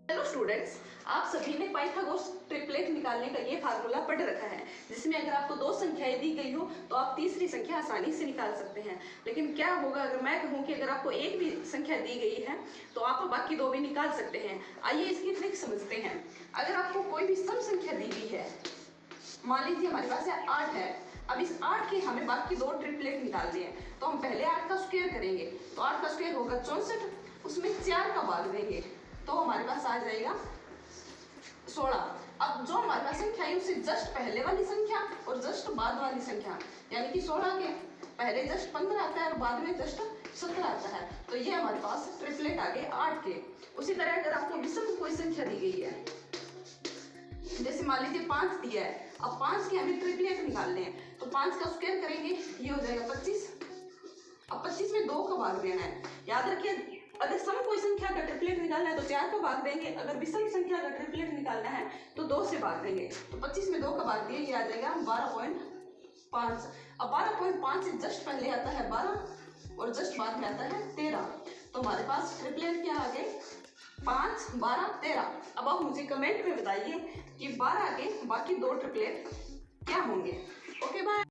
Hello students, आप सभी ने पाइथागोरस ट्रिपलेट निकालने का ये फार्मूला पढ़ रखा है, जिसमें अगर आपको दो संख्याएं दी गई हो तो आप तीसरी संख्या आसानी से निकाल सकते हैं। लेकिन क्या होगा अगर मैं कहूँ कि अगर आपको एक भी संख्या दी गई है तो आप बाकी दो भी निकाल सकते हैं। आइए इसकी ट्रिक समझते हैं। अगर आपको कोई भी सम संख्या दी गई है, मान लीजिए हमारे पास 8 है, अब इस 8 के हमें बाकी दो ट्रिपलेट निकालने हैं, तो हम पहले 8 का स्क्वायर करेंगे। तो 8 का स्क्वायर होगा 64, उसमें 4 का भाग देंगे तो हमारे पास आ जाएगा 16। अब जो हमारे पास संख्या है उसे जस्ट पहले वाली संख्या और जस्ट बाद वाली संख्या, यानी कि 16 के पहले जस्ट 15 आता है और बाद में जस्ट 17 आता है, तो ये हमारे पास ट्रिपलेट आ गए 8 के। उसी तरह अगर आपको विषम कोई संख्या दी गई है, जैसे मान लीजिए 5 दिया है, अब 5 के हमें ट्रिपलेट निकालने हैं, तो 5 का स्क्वायर करेंगे, ये हो जाएगा 25। अब 25 में 2 का भाग देना है। याद रखिए, अगर सम कोई संख्या का ट्रिपलेट निकालना है तो 4 का भाग देंगे, अगर विषम संख्या का ट्रिपलेट निकालना है तो 2 से भाग देंगे। तो 25 में 2 का भाग दिए, ये आ जाएगा 12.5। अब 12.5 से जस्ट पहले आता है 12 और जस्ट बाद में आता है 13, तो हमारे पास ट्रिपलेट क्या आ गए 5, 12, 13। अब आप मुझे कमेंट में बताइए कि 12 के बाकी दो ट्रिपलेट क्या होंगे। Okay bye.